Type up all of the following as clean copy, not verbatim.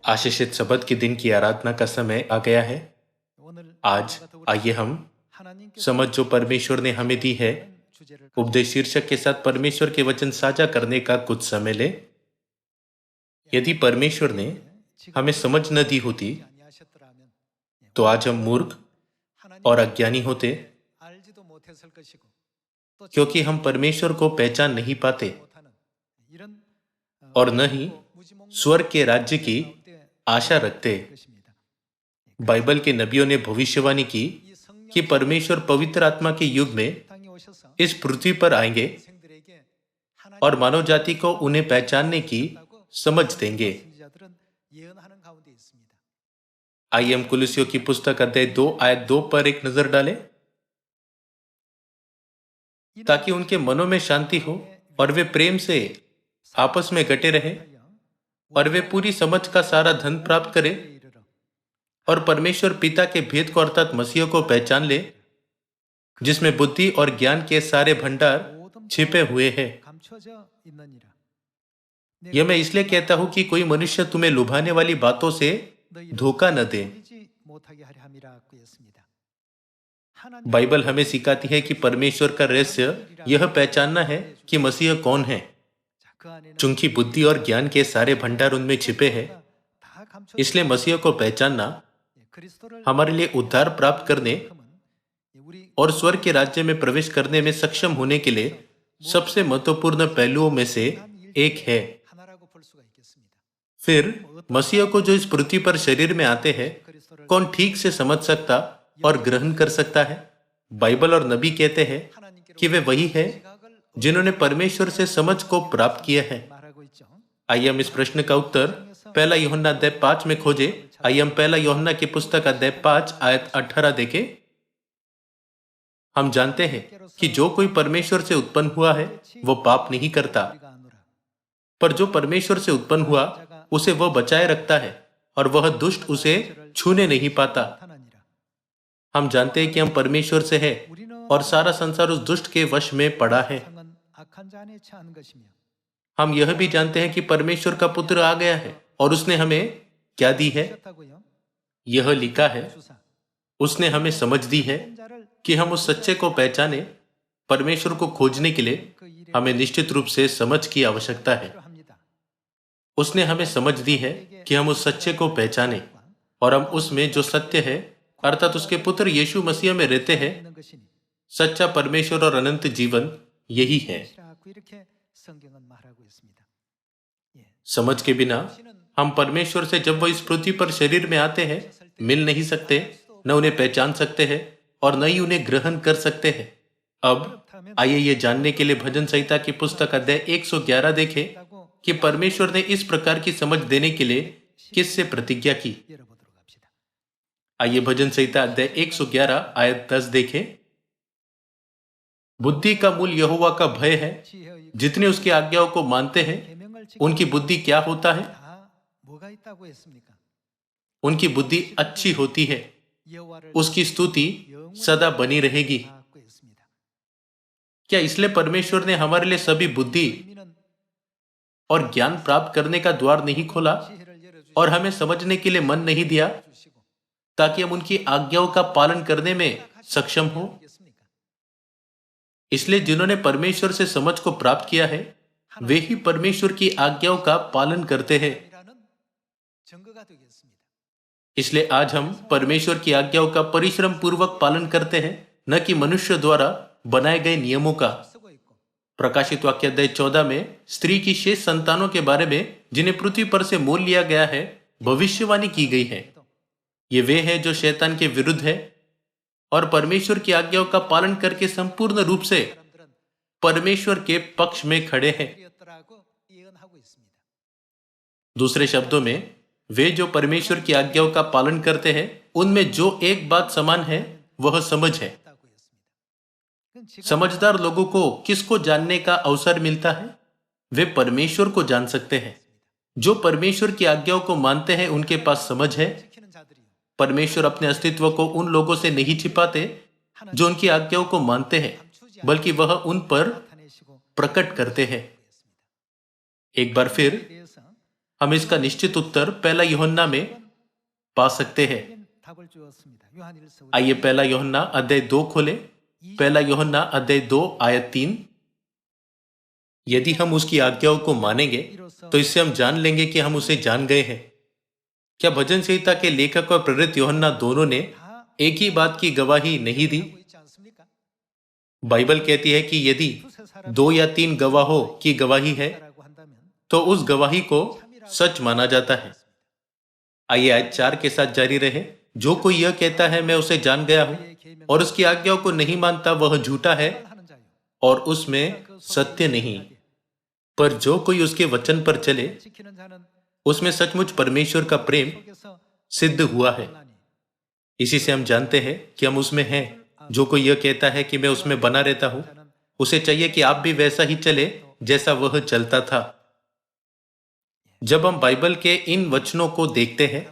आशीषित शब्द के दिन की आराधना का समय आ गया है। आज आइए हम समझ जो परमेश्वर ने हमें दी है, उपदेश शीर्षक के साथ परमेश्वर के वचन साझा करने का कुछ समय ले। यदि परमेश्वर ने हमें समझ न दी होती तो आज हम मूर्ख और अज्ञानी होते, क्योंकि हम परमेश्वर को पहचान नहीं पाते और न ही स्वर्ग के राज्य की आशा रखते। बाइबल के नबियों ने भविष्यवाणी की कि परमेश्वर पवित्र आत्मा के युग में इस पृथ्वी पर आएंगे और मानव जाति को उन्हें पहचानने की समझ देंगे। आइए हम कुलुस्सियों की पुस्तक अध्याय 2 आयत 2 पर एक नजर डालें, ताकि उनके मनों में शांति हो और वे प्रेम से आपस में गटे रहें और वे पूरी समझ का सारा धन प्राप्त करें और परमेश्वर पिता के भेद को अर्थात मसीह को पहचान ले, जिसमें बुद्धि और ज्ञान के सारे भंडार छिपे हुए हैं। यह मैं इसलिए कहता हूं कि कोई मनुष्य तुम्हें लुभाने वाली बातों से धोखा न दे। बाइबल हमें सिखाती है कि परमेश्वर का रहस्य यह पहचानना है कि मसीह कौन है। चूंकि बुद्धि और ज्ञान के सारे भंडार उनमें छिपे हैं, इसलिए मसीह को पहचानना हमारे लिए उद्धार प्राप्त करने और स्वर्ग के राज्य में प्रवेश करने में सक्षम होने के लिए सबसे महत्वपूर्ण पहलुओं में से एक है। फिर मसीह को जो इस पृथ्वी पर शरीर में आते हैं, कौन ठीक से समझ सकता और ग्रहण कर सकता है? बाइबल और नबी कहते हैं कि वे वही है जिन्होंने परमेश्वर से समझ को प्राप्त किया है। आइए हम इस प्रश्न का उत्तर पहला यूहन्ना अध्याय 5 में खोजे। आइए हम पहला यूहन्ना की पुस्तक अध्याय 5 आयत 18 देखें। हम जानते हैं कि जो कोई परमेश्वर से उत्पन्न हुआ है वो पाप नहीं करता, पर जो परमेश्वर से उत्पन्न हुआ उसे वह बचाए रखता है और वह दुष्ट उसे छूने नहीं पाता। हम जानते हैं कि हम परमेश्वर से हैं और सारा संसार उस दुष्ट के वश में पड़ा है। हम यह भी जानते हैं कि परमेश्वर का पुत्र आ गया है और उसने हमें क्या दी है? यह लिखा है, उसने हमें समझ दी है कि हम उस सच्चे को पहचाने। परमेश्वर को खोजने के लिए हमें निश्चित रूप से समझ की आवश्यकता है। उसने हमें समझ दी है कि हम उस सच्चे को पहचाने और हम उसमें जो सत्य है अर्थात उसके पुत्र यीशु मसीह में रहते हैं। सच्चा परमेश्वर और अनंत जीवन यही है। समझ के बिना हम परमेश्वर से जब वह इस पृथ्वी पर शरीर में आते हैं मिल नहीं सकते, न उन्हें पहचान सकते हैं और न ही उन्हें ग्रहण कर सकते हैं। अब आइए ये जानने के लिए भजन संहिता की पुस्तक अध्याय 111 देखें कि परमेश्वर ने इस प्रकार की समझ देने के लिए किससे प्रतिज्ञा की। आइए भजन संहिता अध्याय 111 आयत 10 देखें। बुद्धि का मूल यहोवा का भय है। जितने उसकी आज्ञाओं को मानते हैं उनकी बुद्धि क्या होता है? उनकी बुद्धि अच्छी होती है, उसकी स्तुति सदा बनी रहेगी। क्या इसलिए परमेश्वर ने हमारे लिए सभी बुद्धि और ज्ञान प्राप्त करने का द्वार नहीं खोला और हमें समझने के लिए मन नहीं दिया ताकि हम उनकी आज्ञाओं का पालन करने में सक्षम हो? इसलिए जिन्होंने परमेश्वर से समझ को प्राप्त किया है वे ही परमेश्वर की आज्ञाओं का पालन करते हैं। इसलिए आज हम परमेश्वर की आज्ञाओं का परिश्रम पूर्वक पालन करते हैं, न कि मनुष्य द्वारा बनाए गए नियमों का। प्रकाशित वाक्य अध्याय 14 में स्त्री की शेष संतानों के बारे में जिन्हें पृथ्वी पर से मोल लिया गया है भविष्यवाणी की गई है। ये वे हैं जो शैतान के विरुद्ध है और परमेश्वर की आज्ञाओं का पालन करके संपूर्ण रूप से परमेश्वर के पक्ष में खड़े हैं। दूसरे शब्दों में वे जो परमेश्वर की आज्ञाओं का पालन करते हैं उनमें जो एक बात समान है वह समझ है। समझदार लोगों को किसको जानने का अवसर मिलता है? वे परमेश्वर को जान सकते हैं। जो परमेश्वर की आज्ञाओं को मानते हैं उनके पास समझ है। परमेश्वर अपने अस्तित्व को उन लोगों से नहीं छिपाते जो उनकी आज्ञाओं को मानते हैं, बल्कि वह उन पर प्रकट करते हैं। एक बार फिर हम इसका निश्चित उत्तर पहला यूहन्ना में पा सकते हैं। आइए पहला यूहन्ना अध्याय 2 खोले। पहला यूहन्ना अध्याय 2 आयत 3। यदि हम उसकी आज्ञाओं को मानेंगे तो इससे हम जान लेंगे कि हम उसे जान गए हैं। क्या भजन संहिता के लेखक और प्रेरित यूहन्ना दोनों ने एक ही बात की गवाही नहीं दी? बाइबल कहती है कि यदि 2 या 3 गवाहों की गवाही है तो उस गवाही को सच माना जाता है। आइए आयत 4 के साथ जारी रहे। जो कोई यह कहता है मैं उसे जान गया हूं और उसकी आज्ञाओं को नहीं मानता वह झूठा है और उसमें सत्य नहीं। पर जो कोई उसके वचन पर चले उसमें सचमुच परमेश्वर का प्रेम सिद्ध हुआ है। इसी से हम जानते हैं कि हम उसमें हैं। जो कोई यह कहता है कि मैं उसमें बना रहता हूं उसे चाहिए कि आप भी वैसा ही चले जैसा वह चलता था। जब हम बाइबल के इन वचनों को देखते हैं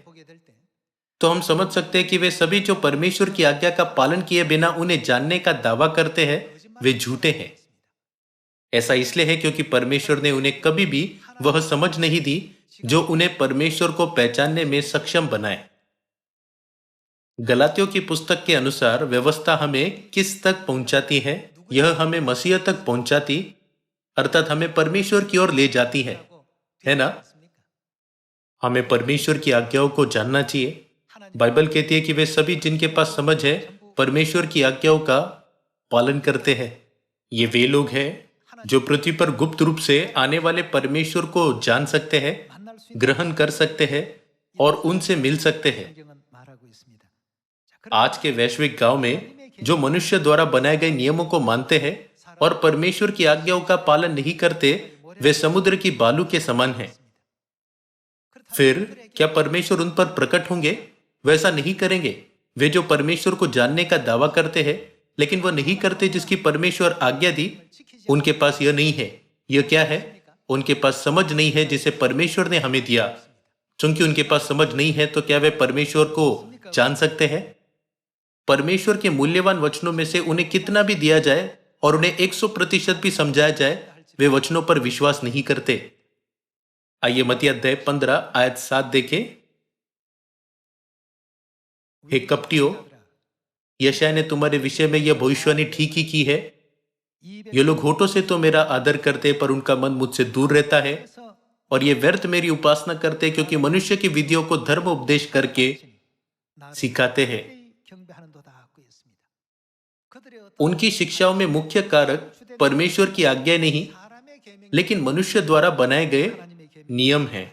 तो हम समझ सकते हैं कि वे सभी जो परमेश्वर की आज्ञा का पालन किए बिना उन्हें जानने का दावा करते हैं वे झूठे हैं। ऐसा इसलिए है क्योंकि परमेश्वर ने उन्हें कभी भी वह समझ नहीं दी जो उन्हें परमेश्वर को पहचानने में सक्षम बनाए। गलातियों की पुस्तक के अनुसार व्यवस्था हमें किस तक पहुंचाती है? यह हमें मसीह तक पहुंचाती अर्थात हमें परमेश्वर की ओर ले जाती है ना? हमें परमेश्वर की आज्ञाओं को जानना चाहिए। बाइबल कहती है कि वे सभी जिनके पास समझ है परमेश्वर की आज्ञाओं का पालन करते हैं। ये वे लोग हैं जो पृथ्वी पर गुप्त रूप से आने वाले परमेश्वर को जान सकते हैं, ग्रहण कर सकते हैं और उनसे मिल सकते हैं। आज के वैश्विक गांव में जो मनुष्य द्वारा बनाए गए नियमों को मानते हैं और परमेश्वर की आज्ञाओं का पालन नहीं करते वे समुद्र की बालू के समान हैं। फिर क्या परमेश्वर उन पर प्रकट होंगे? वैसा नहीं करेंगे। वे जो परमेश्वर को जानने का दावा करते हैं लेकिन वह नहीं करते जिसकी परमेश्वर आज्ञा दी, उनके पास यह नहीं है। यह क्या है? उनके पास समझ नहीं है जिसे परमेश्वर ने हमें दिया। चूंकि उनके पास समझ नहीं है तो क्या वे परमेश्वर को जान सकते हैं? परमेश्वर के मूल्यवान वचनों में से उन्हें कितना भी दिया जाए और उन्हें 100% भी समझाया जाए वे वचनों पर विश्वास नहीं करते। आइए मत्ती अध्याय 15 आयत 7 देखें। हे कपटियों, यशायाह ने तुम्हारे विषय में यह भविष्यवाणी ठीक ही की है। ये लोग होठों से तो मेरा आदर करते पर उनका मन मुझसे दूर रहता है और ये व्यर्थ मेरी उपासना करते क्योंकि मनुष्य की विधियों को धर्म उपदेश करके सिखाते हैं। उनकी शिक्षाओं में मुख्य कारक परमेश्वर की आज्ञा नहीं लेकिन मनुष्य द्वारा बनाए गए नियम हैं।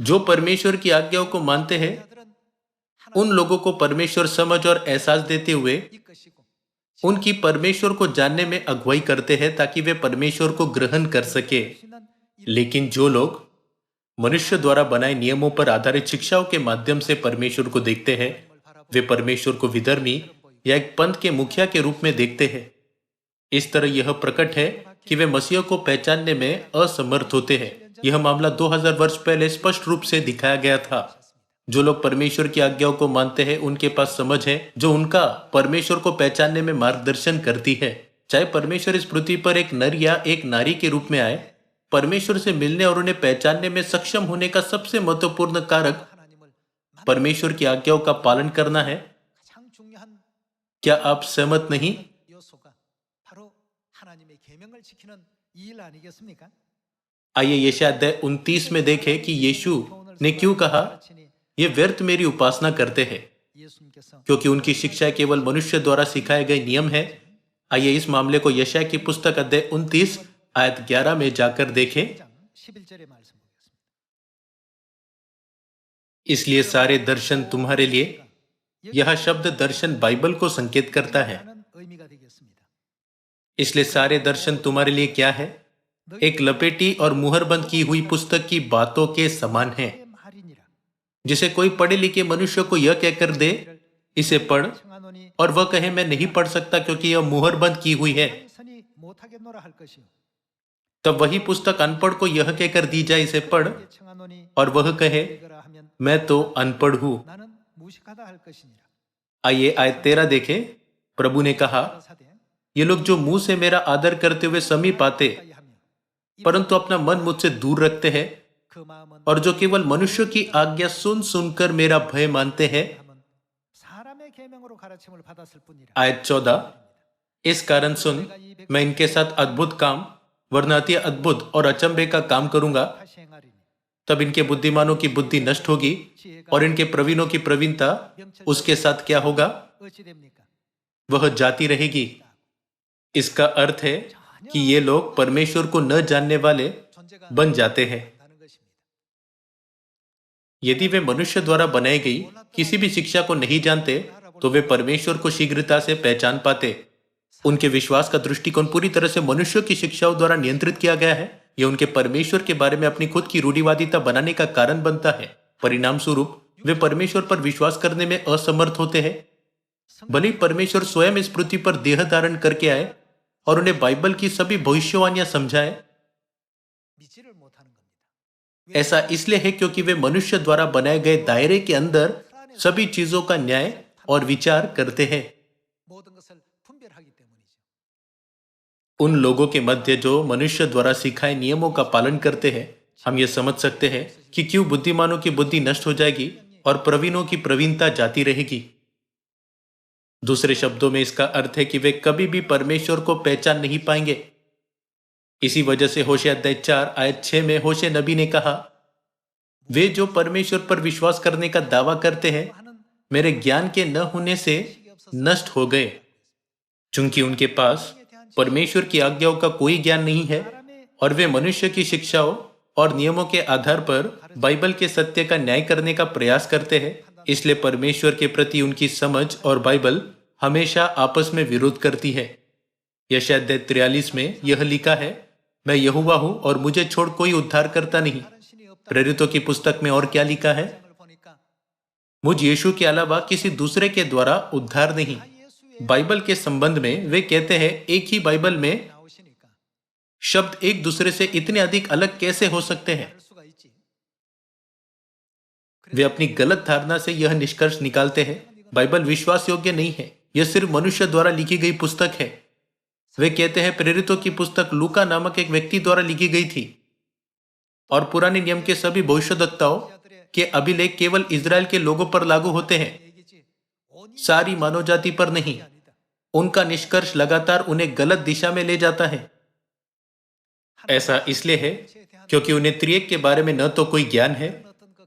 जो परमेश्वर की आज्ञाओं को मानते हैं उन लोगों को परमेश्वर समझ और एहसास देते हुए उनकी परमेश्वर को जानने में अगुवाई करते हैं ताकि वे परमेश्वर को ग्रहण कर सके। लेकिन जो लोग मनुष्य द्वारा बनाए नियमों पर आधारित शिक्षाओं के माध्यम से परमेश्वर को देखते हैं वे परमेश्वर को विधर्मी या एक पंथ के मुखिया के रूप में देखते हैं। इस तरह यह प्रकट है कि वे मसीह को पहचानने में असमर्थ होते हैं। यह मामला 2000 वर्ष पहले स्पष्ट रूप से दिखाया गया था। जो लोग परमेश्वर की आज्ञाओं को मानते हैं उनके पास समझ है जो उनका परमेश्वर को पहचानने में मार्गदर्शन करती है। चाहे परमेश्वर इस पृथ्वी पर एक नर या एक नारी के रूप में आए, परमेश्वर से मिलने और उन्हें पहचानने में सक्षम होने का सबसे महत्वपूर्ण कारक परमेश्वर की आज्ञाओं का पालन करना है। क्या आप सहमत नहीं? आइए यशायाह अध्याय 29 में देखें कि यीशु ने क्यों कहा ये व्यर्थ मेरी उपासना करते हैं क्योंकि उनकी शिक्षा केवल मनुष्य द्वारा सिखाए गए नियम है। आइए इस मामले को यशायाह की पुस्तक अध्याय 29 आयत 11 में जाकर देखें। इसलिए सारे दर्शन तुम्हारे लिए, यह शब्द दर्शन बाइबल को संकेत करता है। इसलिए सारे दर्शन तुम्हारे लिए क्या है? एक लपेटी और मुहरबंद की हुई पुस्तक की बातों के समान है जिसे कोई पढ़े लिखे मनुष्य को यह कहकर दे इसे पढ़ और वह कहे मैं नहीं पढ़ सकता क्योंकि यह मुहरबंद की हुई है। तब वही पुस्तक अनपढ़ को यह कहकर दी जाए इसे पढ़ और वह कहे मैं तो अनपढ़ हूं। आइए आयत 13 देखें। प्रभु ने कहा ये लोग जो मुंह से मेरा आदर करते हुए समीप आते परंतु अपना मन मुझसे दूर रखते हैं और जो केवल मनुष्य की आज्ञा सुन सुनकर मेरा भय मानते हैं। आयत 14, इस कारण सुन मैं इनके साथ अद्भुत काम वरना अति अद्भुत और अचंभे का काम करूंगा। तब इनके बुद्धिमानों की बुद्धि नष्ट होगी और इनके प्रवीणों की प्रवीणता उसके साथ क्या होगा? वह जाती रहेगी। इसका अर्थ है कि ये लोग परमेश्वर को न जानने वाले बन जाते हैं। यदि वे मनुष्य द्वारा बनाई गई किसी भी शिक्षा को नहीं जानते तो वे परमेश्वर को शीघ्रता से पहचान पाते। उनके विश्वास का दृष्टिकोण पूरी तरह से मनुष्य की शिक्षाओं द्वारा नियंत्रित किया गया है। यह उनके परमेश्वर के बारे में अपनी खुद की रूढ़िवादिता बनाने का कारण बनता है। परिणाम स्वरूप वे परमेश्वर पर विश्वास करने में असमर्थ होते हैं। भले ही परमेश्वर स्वयं इस पृथ्वी पर देह धारण करके आए और उन्हें बाइबल की सभी भविष्यवाणियां समझाए, ऐसा इसलिए है क्योंकि वे मनुष्य द्वारा बनाए गए दायरे के अंदर सभी चीजों का न्याय और विचार करते हैं। उन लोगों के मध्य जो मनुष्य द्वारा सिखाए नियमों का पालन करते हैं, हम ये समझ सकते हैं कि क्यों बुद्धिमानों की बुद्धि नष्ट हो जाएगी और प्रवीणों की प्रवीणता जाती रहेगी। दूसरे शब्दों में इसका अर्थ है कि वे कभी भी परमेश्वर को पहचान नहीं पाएंगे। इसी वजह से होशे अध्याय 4 आयत 6 में होशे नबी ने कहा, वे जो परमेश्वर पर विश्वास करने का दावा करते हैं मेरे ज्ञान के न होने से नष्ट हो गए। चूंकि उनके पास परमेश्वर की आज्ञाओं का कोई ज्ञान नहीं है और वे मनुष्य की शिक्षाओं और नियमों के आधार पर बाइबल के सत्य का न्याय करने का प्रयास करते हैं, इसलिए परमेश्वर के प्रति उनकी समझ और बाइबल हमेशा आपस में विरोध करती है। यशायाह अध्याय 43 में यह लिखा है, मैं यहोवा हूं और मुझे छोड़ कोई उद्धार करता नहीं। प्रेरितों की पुस्तक में और क्या लिखा है? मुझ यीशु के अलावा किसी दूसरे के द्वारा उद्धार नहीं। बाइबल के संबंध में वे कहते हैं एक ही बाइबल में शब्द एक दूसरे से इतने अधिक अलग कैसे हो सकते हैं? वे अपनी गलत धारणा से यह निष्कर्ष निकालते हैं बाइबल विश्वास योग्य नहीं है, यह सिर्फ मनुष्य द्वारा लिखी गई पुस्तक है। वे कहते हैं प्रेरितों की पुस्तक लूका नामक एक व्यक्ति द्वारा लिखी गई थी और पुराने नियम के सभी भविष्यद्वक्ताओं के अभिलेख केवल इजराइल के लोगों पर लागू होते हैं, सारी मानव जाति पर नहीं। उनका निष्कर्ष लगातार उन्हें गलत दिशा में ले जाता है। ऐसा इसलिए है क्योंकि उन्हें त्रिएक के बारे में न तो कोई ज्ञान है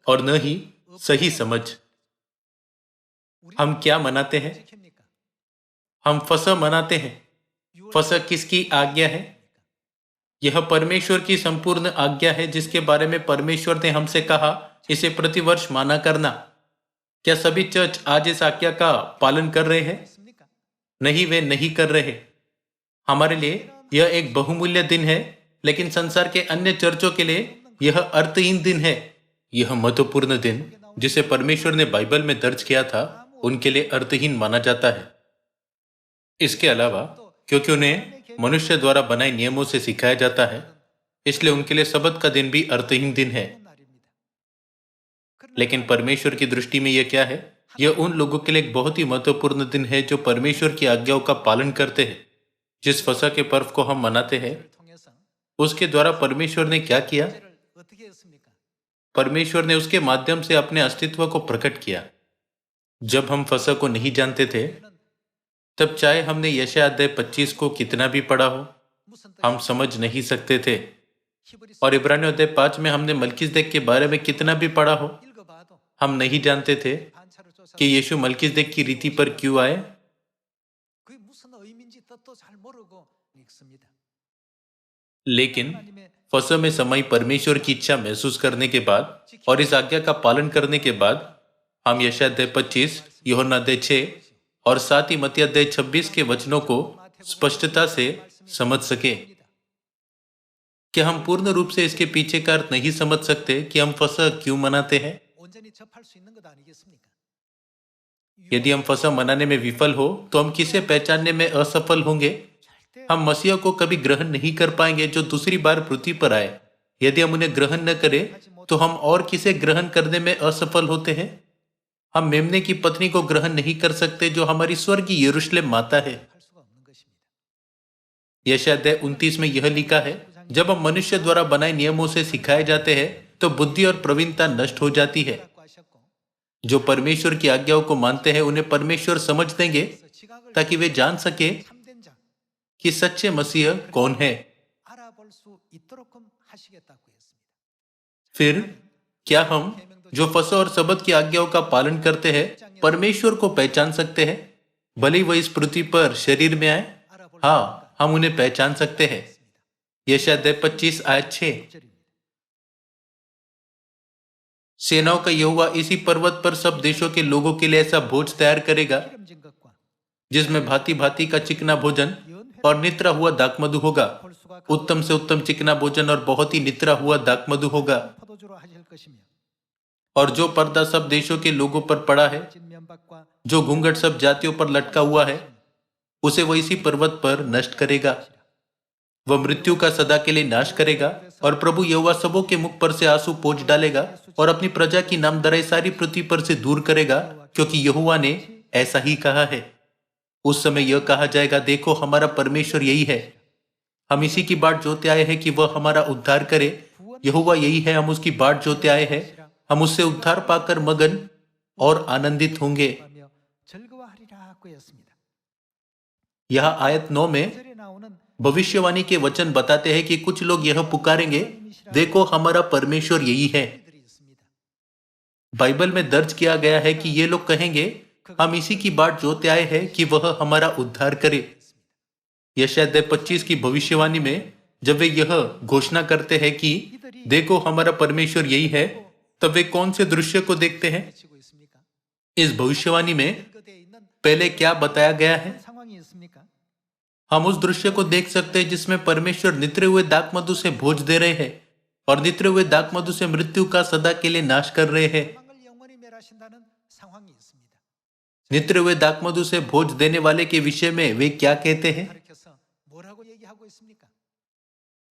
और न ही सही समझ। हम क्या मनाते हैं? हम फसह मनाते हैं। फसह किसकी आज्ञा है? यह परमेश्वर की संपूर्ण आज्ञा है जिसके बारे में परमेश्वर ने हमसे कहा इसे प्रतिवर्ष माना करना। क्या सभी चर्च आज इस आज्ञा का पालन कर रहे हैं? नहीं, वे नहीं कर रहे। हमारे लिए यह एक बहुमूल्य दिन है, लेकिन संसार के अन्य चर्चों के लिए यह अर्थहीन दिन है। यह महत्वपूर्ण दिन जिसे परमेश्वर ने बाइबल में दर्ज किया था उनके लिए अर्थहीन माना जाता है। इसके अलावा क्योंकि उन्हें मनुष्य द्वारा बनाए नियमों से सिखाया जाता है, इसलिए उनके लिए सबत का दिन भी अर्थहीन दिन है। लेकिन परमेश्वर की दृष्टि में यह क्या है? यह उन लोगों के लिए एक बहुत ही महत्वपूर्ण दिन है जो परमेश्वर की आज्ञाओं का पालन करते हैं। जिस फसह के पर्व को हम मनाते हैं उसके द्वारा परमेश्वर ने क्या किया? परमेश्वर ने उसके माध्यम से अपने अस्तित्व को प्रकट किया। जब हम फसह को नहीं जानते थे तब चाहे हमने यशायाह अध्याय 25 को कितना भी पढ़ा हो, हम समझ नहीं सकते थे। और इब्रानियों अध्याय 5 में हमने मलकीसदेक के बारे में कितना भी पढ़ा हो, हम नहीं जानते थे कि यीशु मलकीसदेक की रीति पर क्यों आए। लेकिन फसह में समाई परमेश्वर की इच्छा महसूस करने के बाद और इस आज्ञा का पालन करने के बाद हम यशायाह अध्याय 25, यूहन्ना अध्याय 6 और साथ ही मत्ती अध्याय 26 के वचनों को स्पष्टता से समझ सके। क्या हम पूर्ण रूप से इसके पीछे का अर्थ नहीं समझ सकते कि हम फसह क्यों मनाते हैं? यदि हम फसह मनाने में विफल हो तो हम किसे पहचानने में असफल होंगे? हम मसीह को कभी ग्रहण नहीं कर पाएंगे जो दूसरी बार पृथ्वी पर आए। यदि हम उन्हें ग्रहण न करें तो हम और किसे ग्रहण करने में असफल होते हैं? हम मेमने की पत्नी को ग्रहण नहीं कर सकते जो हमारी स्वर्गीय यरूशलेम माता है। यशायाह अध्याय 29 में यह लिखा है, जब हम मनुष्य द्वारा बनाए नियमों से सिखाए जाते हैं तो बुद्धि और प्रवीणता नष्ट हो जाती है। जो परमेश्वर की आज्ञाओं को मानते हैं उन्हें परमेश्वर समझ देंगे ताकि वे जान सके कि सच्चे मसीह कौन है। फिर क्या हम जो फसह और सबत की आज्ञाओं का पालन करते हैं परमेश्वर को पहचान सकते हैं भले ही वह इस पृथ्वी पर शरीर में आए? हाँ, हम उन्हें पहचान सकते हैं। यशायाह 25 आयत 6। सेनाओं का यहोवा इसी पर्वत पर सब देशों के लोगों के लिए ऐसा भोज तैयार करेगा जिसमें भांति भांति का चिकना भोजन और नितरा हुआ दाखमधु होगा। उत्तम से उत्तम चिकना भोजन और बहुत ही नितरा हुआ दाखमधु होगा। और जो पर्दा सब देशों के लोगों पर पड़ा है, जो घूंघट सब जातियों पर लटका हुआ है, उसे वह इसी पर्वत पर नष्ट करेगा। वह मृत्यु का सदा के लिए नाश करेगा और प्रभु यहोवा सबों के मुख पर से आंसू पोंछ डालेगा और अपनी प्रजा की नामधराई सारी पृथ्वी पर से दूर करेगा, क्योंकि यहोवा ने ऐसा ही कहा है। उस समय यह कहा जाएगा, देखो हमारा परमेश्वर यही है, हम इसी की बाट जोते आए हैं कि वह हमारा उद्धार करे। यहोवा यही है, हम उसकी बाट जोते आए हैं, हम उससे उद्धार पाकर मगन और आनंदित होंगे। यह आयत 9 में भविष्यवाणी के वचन बताते हैं कि कुछ लोग यह पुकारेंगे, देखो हमारा परमेश्वर यही है। बाइबल में दर्ज किया गया है कि ये लोग कहेंगे, हम इसी की बाट जोते आए हैं कि वह हमारा उद्धार करे। यशायाह 25 की भविष्यवाणी में जब वे यह घोषणा करते हैं कि देखो हमारा परमेश्वर यही है, तब वे कौन से दृश्य को देखते हैं? इस भविष्यवाणी में पहले क्या बताया गया है? हम उस दृश्य को देख सकते हैं जिसमें परमेश्वर नितरे हुए दाखमधु से भोज दे रहे हैं और नितरे हुए दाखमधु से मृत्यु का सदा के लिए नाश कर रहे हैं। नितरे हुए दाखमधु से भोज देने वाले के विषय में वे क्या कहते हैं?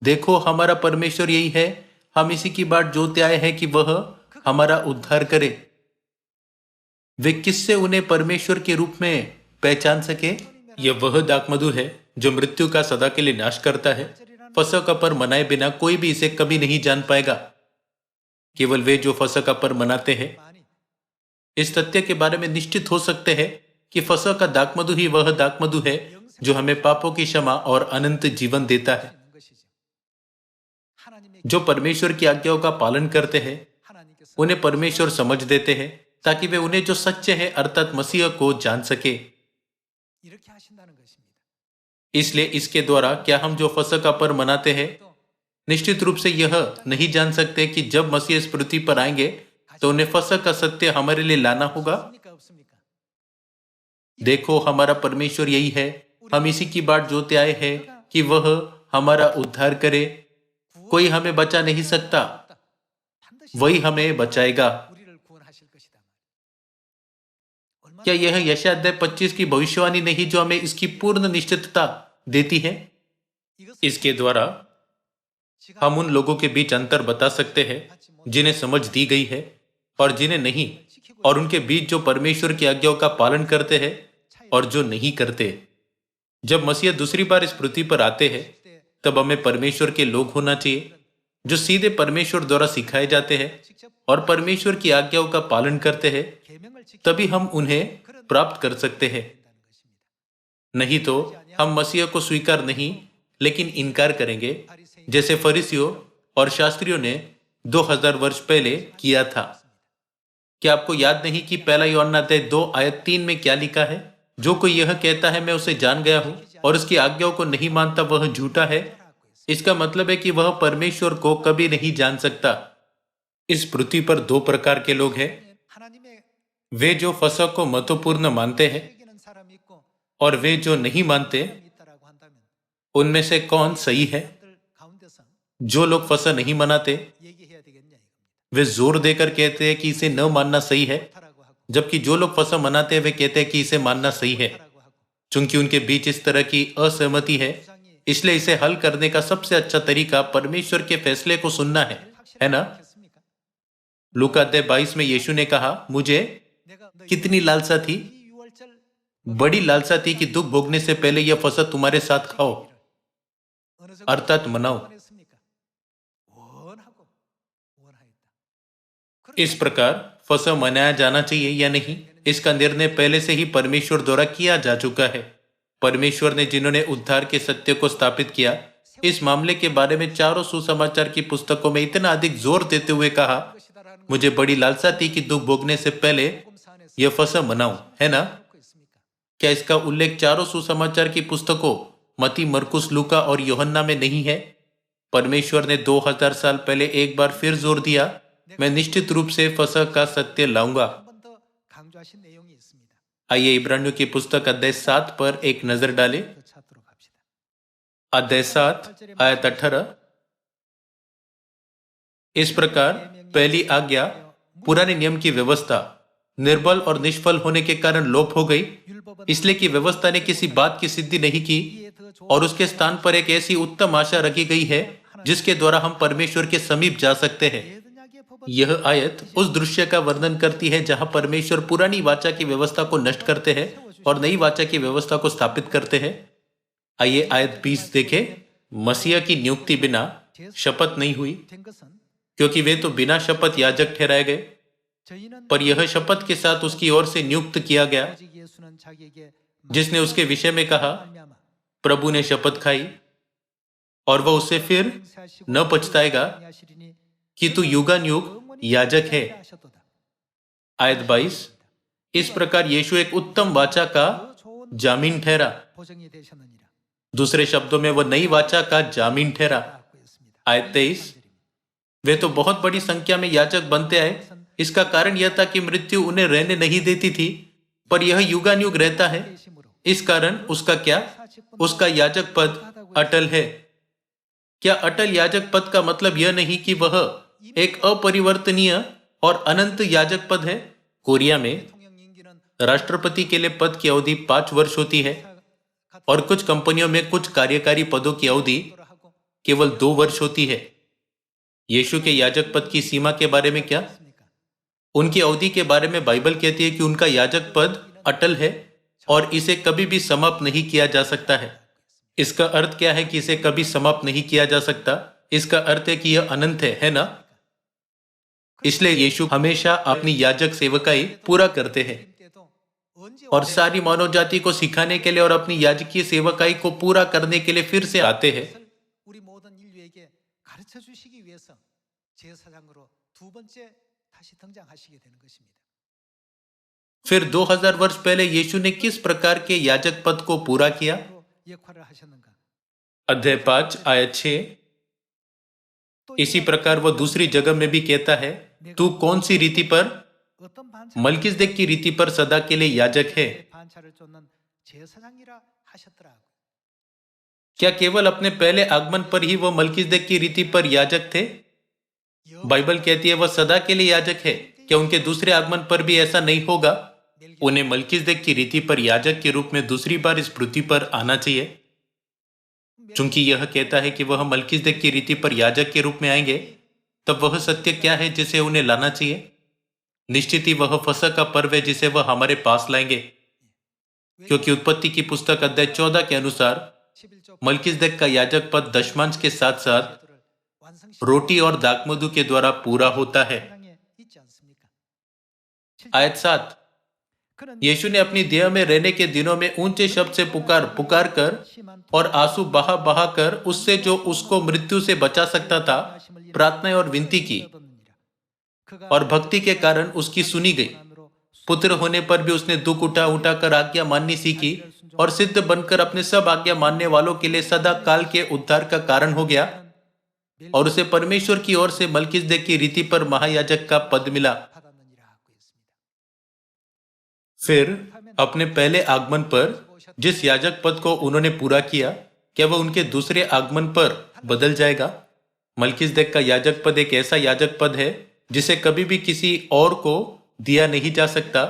देखो हमारा परमेश्वर यही है, हम इसी की बाट जोते आए हैं कि वह हमारा उद्धार करे। वे किससे उन्हें परमेश्वर के रूप में पहचान सके? यह वह दाखमधु है जो मृत्यु का सदा के लिए नाश करता है। फसह का पर्व मनाए बिना कोई भी इसे कभी नहीं जान पाएगा, केवल वे जो फसह का पर्व मनाते हैं इस तथ्य के बारे में निश्चित हो सकते हैं कि फसह का दाखमधु ही वह दाखमधु है जो हमें पापों की क्षमा और अनंत जीवन देता है। जो परमेश्वर की आज्ञाओं का पालन करते हैं उन्हें परमेश्वर समझ देते हैं ताकि वे उन्हें जो सच्चे हैं अर्थात मसीह को जान सके। इसलिए इसके द्वारा क्या हम जो फसह का पर्व मनाते हैं निश्चित रूप से यह नहीं जान सकते कि जब मसीह इस पृथ्वी पर आएंगे तो उन्हें फसह का सत्य हमारे लिए लाना होगा। देखो हमारा परमेश्वर यही है, हम इसी की बाट जोते आए हैं कि वह हमारा उद्धार करे। कोई हमें बचा नहीं सकता, वही हमें बचाएगा। क्या यह यशायाह 25 की भविष्यवाणी नहीं जो हमें इसकी पूर्ण निश्चितता देती है? इसके द्वारा हम उन लोगों के बीच अंतर बता सकते हैं जिन्हें समझ दी गई है और जिन्हें नहीं, और उनके बीच जो परमेश्वर की आज्ञाओं का पालन करते हैं और जो नहीं करते। जब मसीह दूसरी बार इस पृथ्वी पर आते हैं तब हमें परमेश्वर के लोग होना चाहिए जो सीधे परमेश्वर द्वारा सिखाए जाते हैं और परमेश्वर की आज्ञाओं का पालन करते हैं, तभी हम उन्हें प्राप्त कर सकते हैं। नहीं तो हम मसीह को स्वीकार नहीं लेकिन इनकार करेंगे, जैसे फरीसियों और शास्त्रियों ने 2000 वर्ष पहले किया था। क्या आपको याद नहीं कि पहला यूहन्ना अध्याय 2 आयत 3 में क्या लिखा है? जो कोई यह कहता है मैं उसे जान गया हूं और उसकी आज्ञाओं को नहीं मानता वह झूठा है। इसका मतलब है कि वह परमेश्वर को कभी नहीं जान सकता। इस पृथ्वी पर दो प्रकार के लोग हैं, वे जो फसह को महत्वपूर्ण मानते हैं और वे जो नहीं मानते। उनमें से कौन सही है? जो लोग फसह नहीं मनाते वे जोर देकर कहते हैं कि इसे न मानना सही है, जबकि जो लोग फसह मनाते हैं वे कहते हैं कि इसे मानना सही है। चूंकि उनके बीच इस तरह की असहमति है, इसलिए इसे हल करने का सबसे अच्छा तरीका परमेश्वर के फैसले को सुनना है ना? लूका अध्याय 22 में यीशु ने कहा, मुझे कितनी लालसा थी, बड़ी लालसा थी कि दुख भोगने से पहले यह फसह तुम्हारे साथ खाओ, अर्थात मनाओ। इस प्रकार फसह मनाया जाना चाहिए या नहीं, इसका निर्णय पहले से ही परमेश्वर द्वारा किया जा चुका है। परमेश्वर ने जिन्होंने उद्धार के सत्य को स्थापित किया, इस मामले के बारे में चारों सुसमाचार की पुस्तकों में इतना अधिक जोर देते हुए कहा, मुझे बड़ी लालसा थी कि दुख भोगने से पहले यह फसह मनाऊं, है ना? क्या इसका उल्लेख चारों सुसमाचार की पुस्तकों मती, मरकुस, लूका और यूहन्ना में नहीं है? परमेश्वर ने 2000 साल पहले एक बार फिर जोर दिया, मैं निश्चित रूप से फसह का सत्य लाऊंगा। आइए इब्रानियों की पुस्तक अध्याय 7 पर एक नजर डालें। अध्याय 7 आयत 18। इस प्रकार पहली आज्ञा, पुराने नियम की व्यवस्था निर्बल और निष्फल होने के कारण लोप हो गई, इसलिए कि व्यवस्था ने किसी बात की सिद्धि नहीं की और उसके स्थान पर एक ऐसी उत्तम आशा रखी गई है जिसके द्वारा हम परमेश्वर के समीप जा सकते हैं। यह आयत उस दृश्य का वर्णन करती है जहां परमेश्वर पुरानी वाचा की व्यवस्था को नष्ट करते हैं और नई वाचा की व्यवस्था को स्थापित करते हैं। आइए आयत 20 देखें। मसीह की नियुक्ति बिना शपथ नहीं हुई, क्योंकि वे तो बिना शपथ याजक ठहराए गए, पर यह शपथ के साथ उसकी ओर से नियुक्त किया गया, जिसने उसके विषय में कहा, प्रभु ने शपथ खाई और वह उससे फिर न पछताएगा कि तू युगानुयुग याजक है। आयत 22। इस प्रकार यीशु एक उत्तम वाचा का जामीन ठहरा। दूसरे शब्दों में वह नई वाचा का जामीन ठहरा। आयत 23। वे तो बहुत बड़ी संख्या में याजक बनते आए, इसका कारण यह था कि मृत्यु उन्हें रहने नहीं देती थी, पर यह युगानुयुग रहता है। इस कारण उसका क्या? उसका याजक पद अटल है। क्या अटल याजक पद का मतलब यह नहीं कि वह एक अपरिवर्तनीय और अनंत याजक पद है? कोरिया में राष्ट्रपति के लिए पद की अवधि 5 वर्ष होती है और कुछ कंपनियों में कुछ कार्यकारी पदों की अवधि केवल 2 वर्ष होती है। यीशु के याजक पद की सीमा के बारे में क्या? उनकी अवधि के बारे में बाइबल कहती है कि उनका याजक पद अटल है और इसे कभी भी समाप्त नहीं किया जा सकता है। इसका अर्थ क्या है कि इसे कभी समाप्त नहीं किया जा सकता? इसका अर्थ है कि यह अनंत है ना? इसलिए यीशु हमेशा अपनी याजक सेवकाई पूरा करते हैं और सारी मानव जाति को सिखाने के लिए और अपनी याजकीय सेवकाई को पूरा करने के लिए फिर से आते हैं। फिर 2000 वर्ष पहले यीशु ने किस प्रकार के याजक पद को पूरा किया? अध्याय 5 आयत 6। इसी प्रकार वह दूसरी जगह में भी कहता है, तू कौन सी रीति पर? मलकीसेदेक की रीति पर सदा के लिए याजक है। क्या केवल अपने पहले आगमन पर ही वह मलकीसेदेक की रीति पर याजक थे? बाइबल कहती है वह सदा के लिए याजक है। क्या उनके दूसरे आगमन पर भी ऐसा नहीं होगा? उन्हें मलकीसेदेक की रीति पर याजक के रूप में दूसरी बार इस पृथ्वी पर आना चाहिए। चूंकि यह कहता है कि वह मलकीसेदेक की रीति पर याजक के रूप में आएंगे, तब वह सत्य क्या है जिसे उन्हें लाना चाहिए? निश्चित ही वह फसह का पर्व है जिसे वह हमारे पास लाएंगे, क्योंकि उत्पत्ति की पुस्तक अध्याय 14 के अनुसार मलकीसेदेक का याजक पद दशमांश के साथ साथ रोटी और दाखमधु के द्वारा पूरा होता है। आयत 7। यीशु ने अपनी देह में रहने के दिनों में ऊंचे शब्द से पुकार पुकार कर और आंसू बहा बहा कर उससे जो उसको मृत्यु से बचा सकता था प्रार्थना और विनती की, और भक्ति के कारण उसकी सुनी गई। पुत्र होने पर भी उसने दुख उठा उठा कर आज्ञा माननी सीखी और सिद्ध बनकर अपने सब आज्ञा मानने वालों के लिए सदा काल के उद्धार का कारण हो गया, और उसे परमेश्वर की ओर से मलकीसेदेक की रीति पर महायाजक का पद मिला। फिर अपने पहले आगमन पर जिस याजक पद को उन्होंने पूरा किया, क्या वह उनके दूसरे आगमन पर बदल जाएगा? मलकीसेदेक का याजक पद एक ऐसा याजक पद है जिसे कभी भी किसी और को दिया नहीं जा सकता।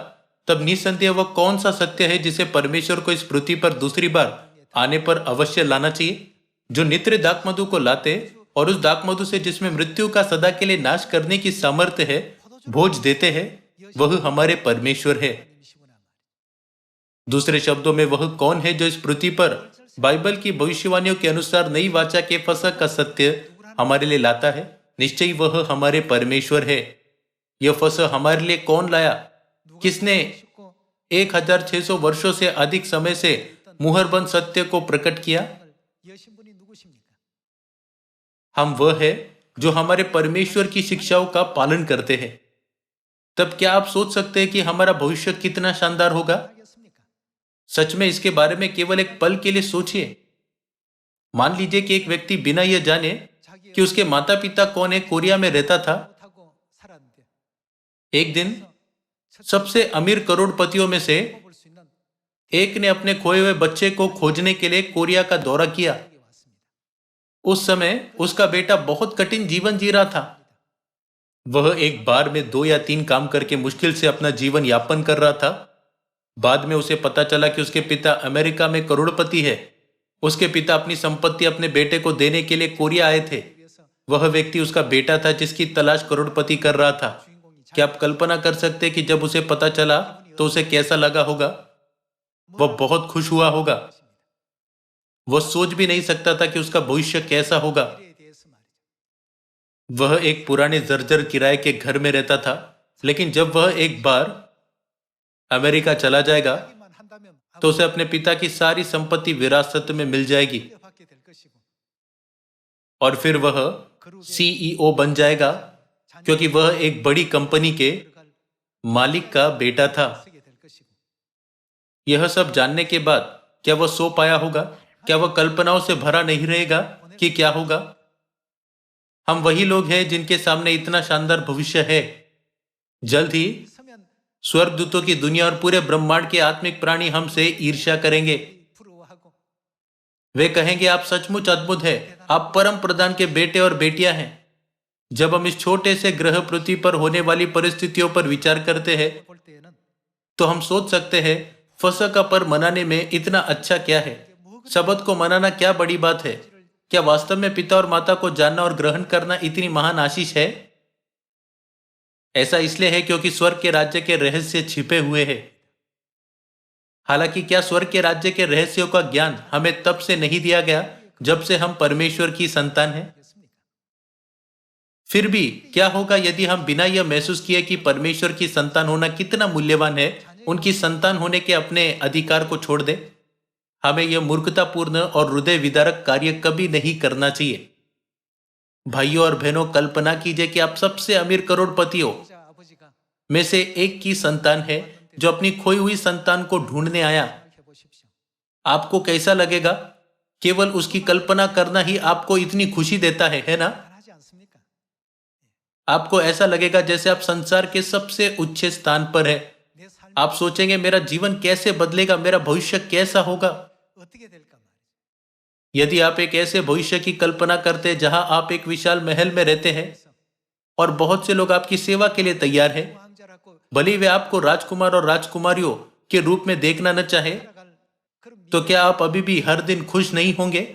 तब निसंदेह वह कौन सा सत्य है जिसे परमेश्वर को इस पृथ्वी पर दूसरी बार आने पर अवश्य लाना चाहिए? जो नित्य दाखमधु को लाते और उस दाखमधु से जिसमें मृत्यु का सदा के लिए नाश करने की सामर्थ्य है भोज देते हैं, वह हमारे परमेश्वर है। दूसरे शब्दों में वह कौन है जो इस पृथ्वी पर बाइबल की भविष्यवाणियों के अनुसार नई वाचा के फसह का सत्य हमारे लिए लाता है? निश्चय वह हमारे परमेश्वर है। यह फसल हमारे लिए कौन लाया? किसने 1600 वर्षों से अधिक समय से मुहरबंद सत्य को प्रकट किया? हम वह है जो हमारे परमेश्वर की शिक्षाओं का पालन करते हैं। तब क्या आप सोच सकते हैं कि हमारा भविष्य कितना शानदार होगा? सच में इसके बारे में केवल एक पल के लिए सोचिए। मान लीजिए कि एक व्यक्ति बिना यह जाने कि उसके माता पिता कौन है कोरिया में रहता था। एक दिन सबसे अमीर करोड़पतियों में से एक ने अपने खोए हुए बच्चे को खोजने के लिए कोरिया का दौरा किया। उस समय उसका बेटा बहुत कठिन जीवन जी रहा था। वह एक बार में 2 या 3 काम करके मुश्किल से अपना जीवन यापन कर रहा था। बाद में उसे पता चला कि उसके पिता अमेरिका में करोड़पति है। उसके पिता अपनी संपत्ति अपने बेटे को देने के लिए कोरिया आए थे। वह व्यक्ति उसका बेटा था जिसकी तलाश करोड़पति कर रहा था। क्या आप कल्पना कर सकते हैं कि जब उसे पता चला तो उसे कैसा लगा होगा? वह बहुत खुश हुआ होगा। वह सोच भी नहीं सकता था कि उसका भविष्य कैसा होगा। वह एक पुराने जर्जर किराए के घर में रहता था, लेकिन जब वह एक बार अमेरिका चला जाएगा तो उसे अपने पिता की सारी संपत्ति विरासत में मिल जाएगी और फिर वह सीईओ बन जाएगा, क्योंकि वह एक बड़ी कंपनी के मालिक का बेटा था। यह सब जानने के बाद क्या वह सो पाया होगा? क्या वह कल्पनाओं से भरा नहीं रहेगा कि क्या होगा? हम वही लोग हैं जिनके सामने इतना शानदार भविष्य है। जल्द ही स्वर्गदूतों की दुनिया और पूरे ब्रह्मांड के आत्मिक प्राणी हमसे ईर्ष्या करेंगे। वे कहेंगे, आप सचमुच अद्भुत हैं, आप परम प्रधान के बेटे और बेटियां हैं। जब हम इस छोटे से ग्रह पृथ्वी पर होने वाली परिस्थितियों पर विचार करते हैं तो हम सोच सकते हैं, फसह का पर्व मनाने में इतना अच्छा क्या है? शब्द को मनाना क्या बड़ी बात है? क्या वास्तव में पिता और माता को जानना और ग्रहण करना इतनी महान आशीष है? ऐसा इसलिए है क्योंकि स्वर्ग के राज्य के रहस्य छिपे हुए हैं। हालांकि क्या स्वर्ग के राज्य के रहस्यों का ज्ञान हमें तब से नहीं दिया गया जब से हम परमेश्वर की संतान हैं? फिर भी क्या होगा यदि हम बिना यह महसूस किए कि परमेश्वर की संतान होना कितना मूल्यवान है, उनकी संतान होने के अपने अधिकार को छोड़ दे? हमें यह मूर्खतापूर्ण और हृदय विदारक कार्य कभी नहीं करना चाहिए। भाइयों और बहनों, कल्पना कीजिए कि आप सबसे अमीर करोड़पतियों में से एक की संतान है जो अपनी खोई हुई संतान को ढूंढने आया। आपको कैसा लगेगा? केवल उसकी कल्पना करना ही आपको इतनी खुशी देता है ना? आपको ऐसा लगेगा जैसे आप संसार के सबसे उच्च स्थान पर है। आप सोचेंगे, मेरा जीवन कैसे बदलेगा, मेरा भविष्य कैसा होगा? यदि आप एक ऐसे भविष्य की कल्पना करते हैं जहां आप एक विशाल महल में रहते हैं और बहुत से लोग आपकी सेवा के लिए तैयार हैं, भले वे आपको राजकुमार और राजकुमारियों के रूप में देखना न चाहे, तो क्या आप अभी भी हर दिन खुश नहीं होंगे?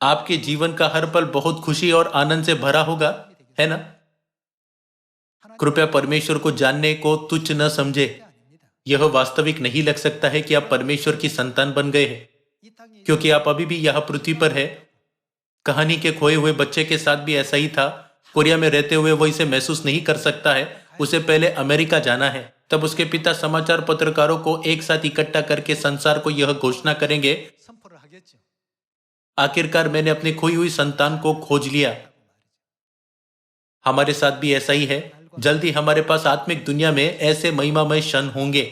आपके जीवन का हर पल बहुत खुशी और आनंद से भरा होगा, है ना? कृपया परमेश्वर को जानने को तुच्छ न समझे। यह वास्तविक नहीं लग सकता है कि आप परमेश्वर की संतान बन गए हैं, क्योंकि आप अभी भी यह पृथ्वी पर है। कहानी के खोए हुए बच्चे के साथ भी ऐसा ही था। कोरिया में रहते हुए वो इसे महसूस नहीं कर सकता है। उसे पहले अमेरिका जाना है, तब उसके पिता समाचार पत्रकारों को एक साथ इकट्ठा करके संसार को यह घोषणा करेंगे, आखिरकार मैंने अपनी खोई हुई संतान को खोज लिया। हमारे साथ भी ऐसा ही है। जल्दी हमारे पास आत्मिक दुनिया में ऐसे महिमामय क्षण होंगे।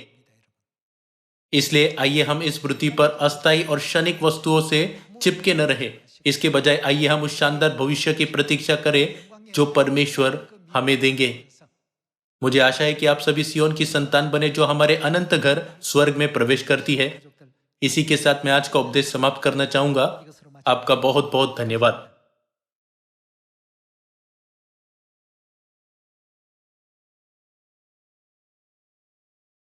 इसलिए आइए हम इस पृथ्वी पर अस्थायी और क्षणिक वस्तुओं से चिपके न रहे। इसके बजाय आइए हम उस शानदार भविष्य की प्रतीक्षा करें जो परमेश्वर हमें देंगे। मुझे आशा है कि आप सभी सियोन की संतान बने जो हमारे अनंत घर स्वर्ग में प्रवेश करती है। इसी के साथ मैं आज का उपदेश समाप्त करना चाहूंगा। आपका बहुत बहुत धन्यवाद।